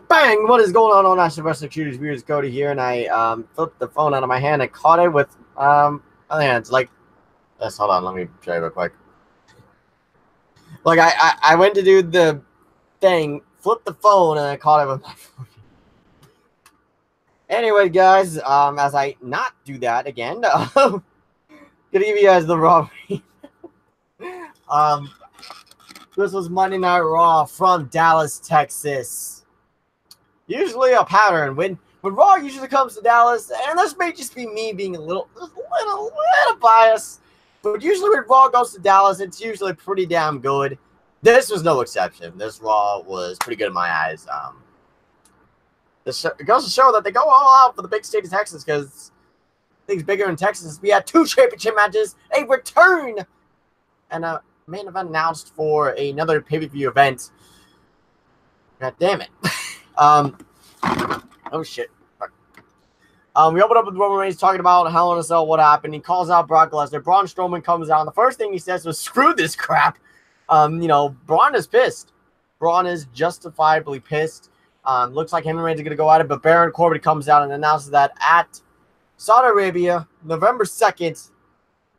Bang! What is going on, National Wrestling Shooters viewers? Cody here, and I flipped the phone out of my hand and caught it with other hands. Like this. Hold on, let me show you real quick. Like I went to do the thing, flipped the phone, and I caught it with my phone. Anyway, guys, as I not do that again, gonna give you guys the raw. This was Monday Night Raw from Dallas, Texas. Usually a pattern when Raw usually comes to Dallas, and this may just be me being a little biased, but usually when Raw goes to Dallas, it's usually pretty damn good. This was no exception. This Raw was pretty good in my eyes. It goes to show that they go all out for the big state of Texas because things bigger in Texas. We had 2 championship matches, a return, and a main event announced for another PPV event. God damn it. Oh shit. We opened up with Roman Reigns talking about Hell in a Cell, what happened. He calls out Brock Lesnar. Braun Strowman comes out, and the first thing he says was, "Screw this crap." Braun is pissed. Braun is justifiably pissed. Looks like him and Reigns are gonna go at it, but Baron Corbin comes out and announces that at Saudi Arabia, November 2nd,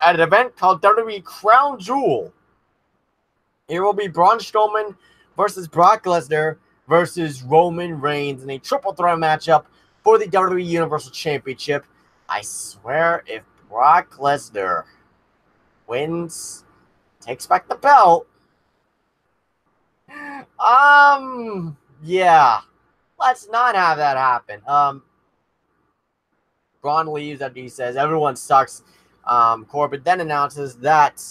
at an event called WWE Crown Jewel, it will be Braun Strowman versus Brock Lesnar versus Roman Reigns in a triple threat matchup for the WWE Universal Championship. I swear, if Brock Lesnar wins, takes back the belt, yeah, let's not have that happen. Braun leaves after he says everyone sucks. Corbin then announces that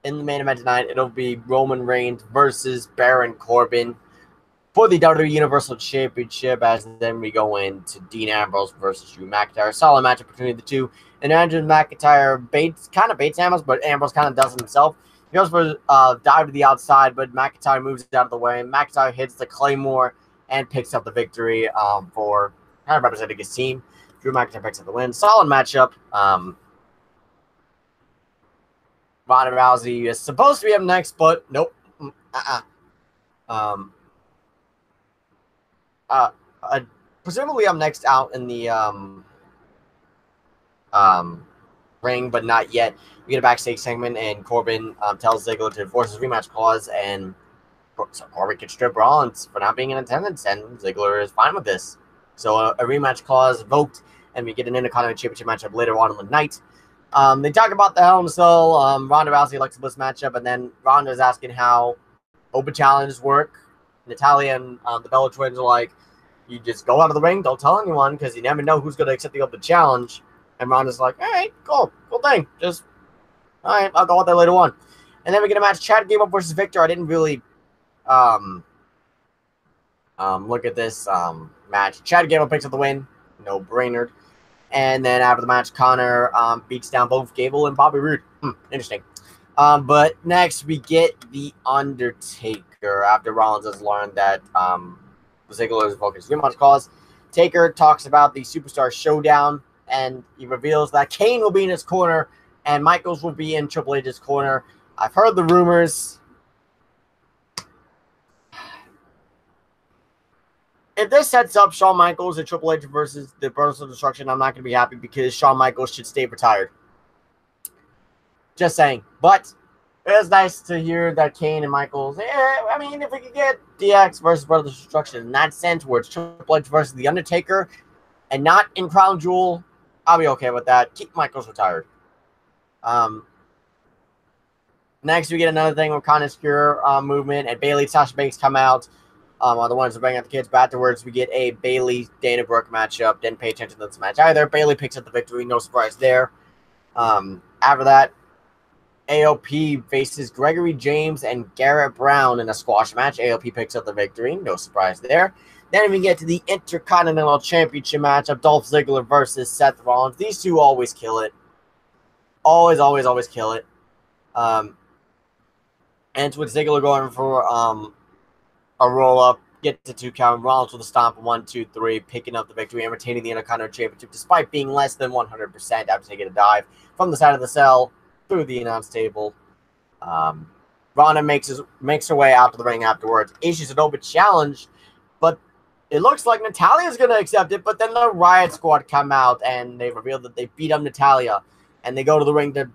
in the main event tonight, it'll be Roman Reigns versus Baron Corbin for the WWE Universal Championship, as then we go into Dean Ambrose versus Drew McIntyre. Solid matchup between the two. And Andrew McIntyre kind of baits Ambrose, but Ambrose kind of does it himself. He goes for a dive to the outside, but McIntyre moves out of the way. McIntyre hits the Claymore and picks up the victory for kind of representing his team. Drew McIntyre picks up the win. Solid matchup. Ronda Rousey is supposed to be up next, but nope. Presumably I'm next out in the ring, but not yet. We get a backstage segment, and Corbin tells Ziggler to enforce his rematch clause, and so Corbin can strip Rollins for not being in attendance, and Ziggler is fine with this. So a rematch clause invoked, and we get an Intercontinental Championship matchup later on in the night. They talk about the Hell in a Cell, Ronda Rousey Alexa Bliss matchup, and then Ronda is asking how open challenges work. Natalya and the Bella Twins are like, you just go out of the ring, don't tell anyone, because you never know who's going to accept the open challenge. And Ronda's like, all right, cool thing. Just, all right, I'll go with that later on. And then we get a match, Chad Gable versus Victor. I didn't really look at this match. Chad Gable picks up the win, no brainer. And then after the match, Connor beats down both Gable and Bobby Roode. Interesting. But next, we get The Undertaker after Rollins has learned that Ziggler is invoking his rematch clause. Taker talks about the Superstar Showdown, and he reveals that Kane will be in his corner and Michaels will be in Triple H's corner. I've heard the rumors. If this sets up Shawn Michaels and Triple H versus the Brothers of Destruction, I'm not going to be happy because Shawn Michaels should stay retired. Just saying. But it is nice to hear that Kane and Michaels, I mean, if we could get DX versus Brothers of Destruction in that sense, where it's Triple H versus The Undertaker and not in Crown Jewel, I'll be okay with that. Keep Michaels retired. Next, we get another thing with Connoisseur movement, and Bayley, Sasha Banks come out. Are the ones that bring out the kids. But afterwards, we get a Bayley Dana Brooke matchup. Didn't pay attention to this match either. Bayley picks up the victory. No surprise there. After that, AOP faces Gregory James and Garrett Brown in a squash match. AOP picks up the victory. No surprise there. Then we get to the Intercontinental Championship match of Dolph Ziggler versus Seth Rollins. These two always kill it. Always kill it. And it's with Ziggler going for a roll-up, get to 2 count. Rollins with a stomp, 1, 2, 3, picking up the victory and retaining the Intercontinental Championship despite being less than 100% after taking a dive from the side of the cell through the announce table. Ronda makes her way out to the ring afterwards, issues an open challenge, but it looks like Natalia's going to accept it, but then the Riot Squad come out and they reveal that they beat up Natalya, and they go to the ring to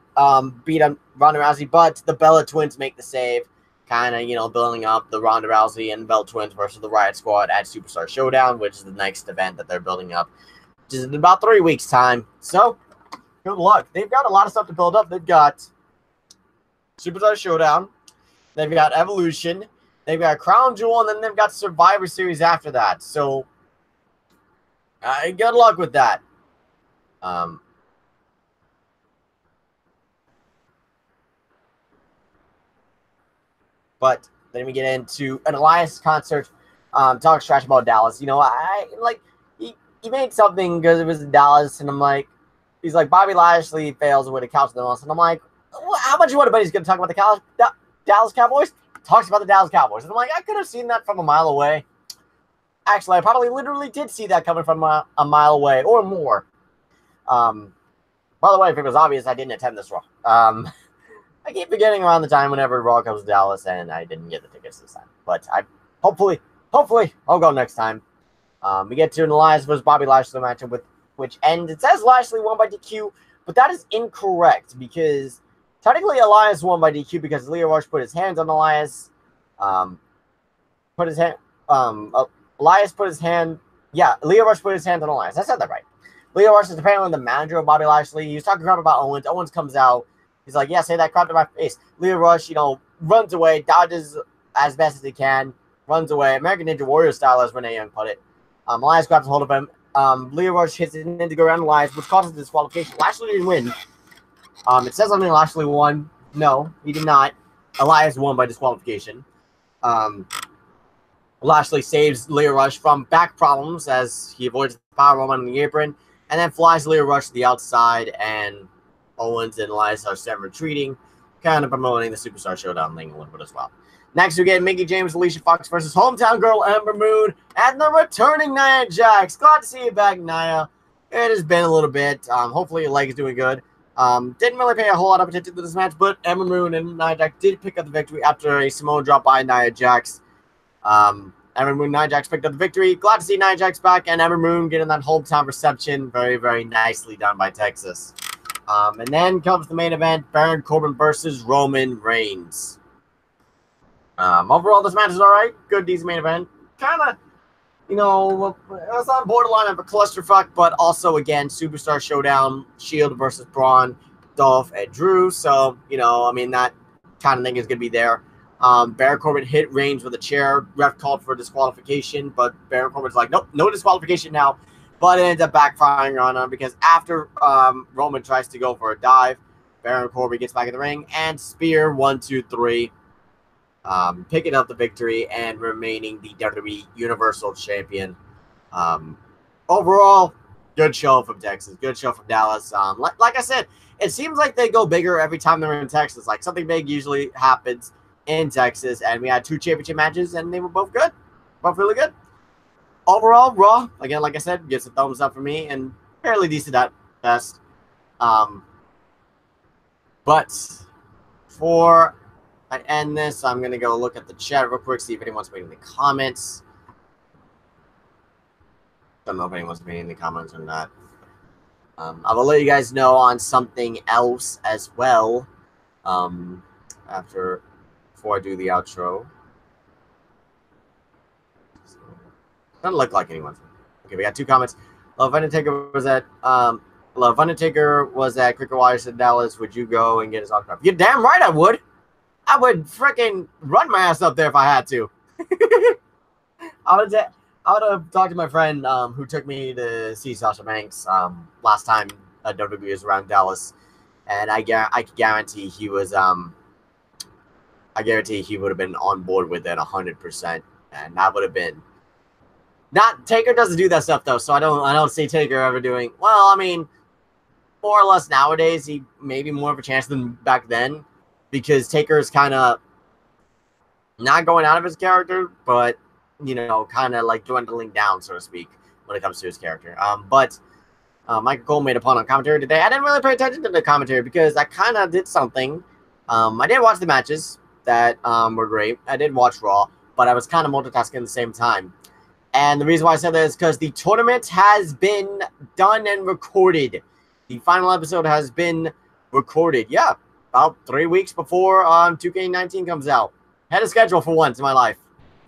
beat up Ronda Rousey, but the Bella Twins make the save, kind of, building up the Ronda Rousey and Bella Twins versus the Riot Squad at Superstar Showdown, which is the next event that they're building up, which is in about 3 weeks' time. So, good luck. They've got a lot of stuff to build up. They've got Superstar Showdown. They've got Evolution. They've got Crown Jewel, and then they've got Survivor Series after that. So, good luck with that. But then we get into an Elias concert. Talk trash about Dallas. He made something because it was in Dallas, and I'm like, he's like, Bobby Lashley fails with a couch the most, and I'm like, how much you want to bet he's going to talk about the Dallas Cowboys? Talks about the Dallas Cowboys. And I'm like, I could have seen that from a mile away. Actually, I probably literally did see that coming from a mile away or more. By the way, if it was obvious, I didn't attend this Raw. I keep forgetting around the time whenever Raw comes to Dallas, and I didn't get the tickets this time. But hopefully, I'll go next time. We get to an Elias versus Bobby Lashley matchup, with which ends. It says Lashley won by DQ, but that is incorrect because technically Elias won by DQ because Lio Rush put his hands on Elias. Elias put his hand. Yeah, Lio Rush put his hands on Elias. I said that right. Lio Rush is apparently the manager of Bobby Lashley. He was talking crap about Owens. Owens comes out. He's like, yeah, say that crap to my face. Lio Rush, runs away, dodges as best as he can, runs away. American Ninja Warrior style, as Renee Young put it. Elias grabs a hold of him. Lio Rush hits it in to go around Elias, which causes disqualification. Lashley didn't win. It says something Lashley won. No, he did not. Elias won by disqualification. Lashley saves Lio Rush from back problems as he avoids the powerbomb on the apron, and then flies Lio Rush to the outside, and Owens and Elias are sent retreating, kind of promoting the Superstar Showdown thing a little bit as well. Next, we get Mickie James, Alicia Fox versus hometown girl Ember Moon and the returning Nia Jax. Glad to see you back, Nia. It has been a little bit. Hopefully your leg is doing good. Didn't really pay a whole lot of attention to this match, but Ember Moon and Nia Jax did pick up the victory after a Samoan drop by Nia Jax. Ember Moon, Nia Jax picked up the victory. Glad to see Nia Jax back, and Ember Moon getting that hometown reception. Very, very nicely done by Texas. And then comes the main event, Baron Corbin versus Roman Reigns. Overall, this match is all right. Good, decent main event. Kind of, it's on borderline of a clusterfuck, but also, again, Superstar Showdown, Shield versus Braun, Dolph, and Drew. So, that kind of thing is going to be there. Baron Corbin hit Reigns with a chair. Ref called for disqualification, but Baron Corbin's like, nope, no disqualification now. But it ends up backfiring on him because after Roman tries to go for a dive, Baron Corbin gets back in the ring and spear 1, 2, 3, picking up the victory and remaining the WWE Universal Champion. Overall, good show from Texas. Good show from Dallas. Like I said, it seems like they go bigger every time they're in Texas. Like something big usually happens in Texas, and we had 2 championship matches, and they were both good. Both really good. Overall, Raw, again, like I said, gets a thumbs up for me and fairly decent at best. But before I end this, I'm going to go look at the chat real quick, see if anyone's making any comments. Don't know if anyone's making any comments or not. I will let you guys know on something else as well before I do the outro. Doesn't look like anyone's. Okay, we got 2 comments. Love Undertaker was at Cricket Wires in Dallas. Would you go and get his autograph? You're damn right I would. I would freaking run my ass up there if I had to. I would have talked to my friend who took me to see Sasha Banks last time WWE was around Dallas, and I could guarantee he was I guarantee he would have been on board with it 100%, and that would have been. Not Taker doesn't do that stuff though, so I don't see Taker ever doing well. I mean, more or less nowadays he maybe more of a chance than back then, because Taker is kind of not going out of his character, but kind of like dwindling down, so to speak, when it comes to his character. But Michael Cole made a pun on commentary today. I didn't really pay attention to the commentary because I kind of did something. I did watch the matches that were great. I did watch Raw, but I was kind of multitasking at the same time. And the reason why I said that is because the tournament has been done and recorded. The final episode has been recorded. Yeah, about 3 weeks before 2K19 comes out. Had a schedule for once in my life.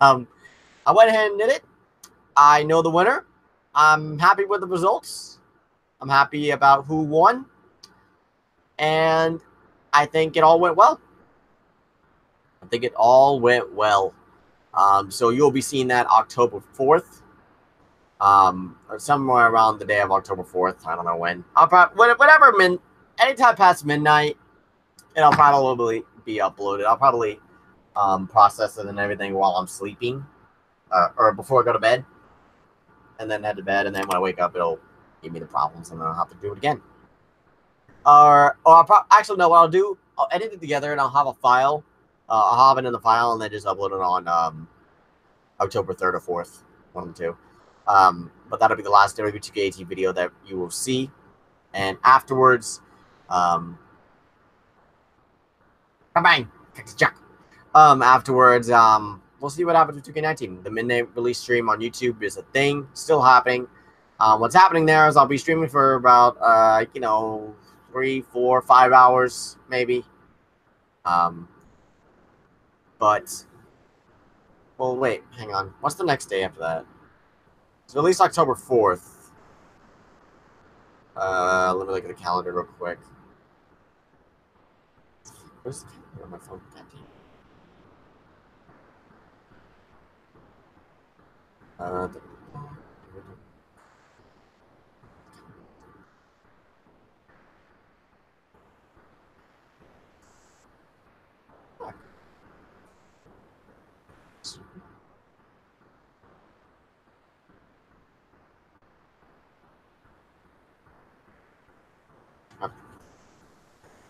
I went ahead and did it. I know the winner. I'm happy with the results. I'm happy about who won. And I think it all went well. So you'll be seeing that October 4th. Or somewhere around the day of October 4th. I don't know when. I'll probably, anytime past midnight, it'll probably be uploaded. I'll probably process it and everything while I'm sleeping. Or before I go to bed. And then head to bed. And then when I wake up, it'll give me the problems. And then I'll have to do it again. Actually, no, what I'll do, I'll edit it together and I'll have a file. I'll have it in the file and then just upload it on October 3rd or 4th. One of the two. But that'll be the last WWE 2K18 video that you will see. And afterwards, afterwards, we'll see what happens with 2K19. The midnight release stream on YouTube is a thing, still happening. What's happening there is I'll be streaming for about, 3, 4, 5 hours, maybe. But, well, wait, hang on. What's the next day after that? So at least October 4th. Let me look at the calendar real quick. Where's the calendar on my phone?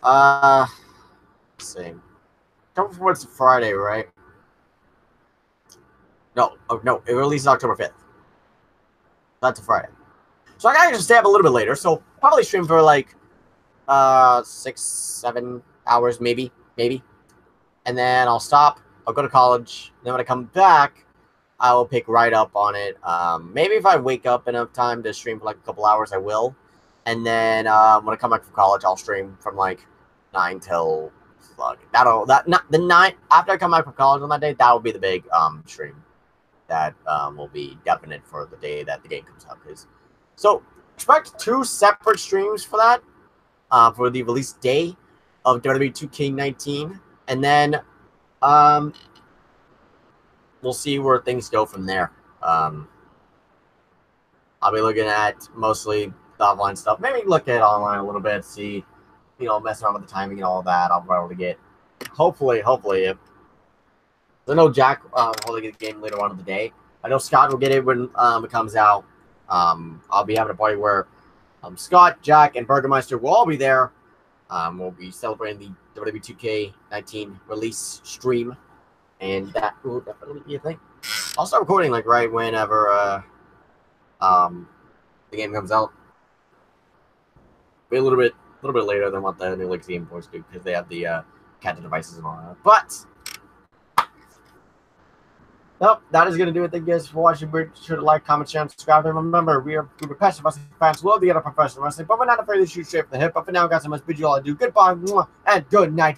Let's see. October 4th is Friday, right? No, it releases October 5th. That's a Friday. So I gotta just stay up a little bit later. So probably stream for like 6, 7 hours, maybe. And then I'll stop. I'll go to college. Then when I come back, I will pick right up on it. Maybe if I wake up enough time to stream for like a couple hours, I will. And then when I come back from college, I'll stream from like 9 till the night after I come back from college on that day. That will be the big stream that will be definite for the day that the game comes out. So expect 2 separate streams for that for the release day of WWE 2K19, and then we'll see where things go from there. I'll be looking at mostly the offline stuff. Maybe look at online a little bit, see, mess around with the timing and all that. I'll be able to get, hopefully, if I know Jack will get the game later on in the day. I know Scott will get it when it comes out. I'll be having a party where Scott, Jack, and Burgermeister will all be there. We'll be celebrating the WWE 2K19 release stream, and that will definitely be a thing. I'll start recording like right whenever the game comes out. Be a little bit later than what the new Legacy imports do because they have the capture devices and all that. But nope, that is going to do it. Thank you guys for watching. Be sure to like, comment, share, and subscribe. And remember, we are passionate wrestling fans who love the other professional wrestling, but we're not afraid to shoot straight from the hip. But for now, guys, I must bid you all adieu. Goodbye, and good night.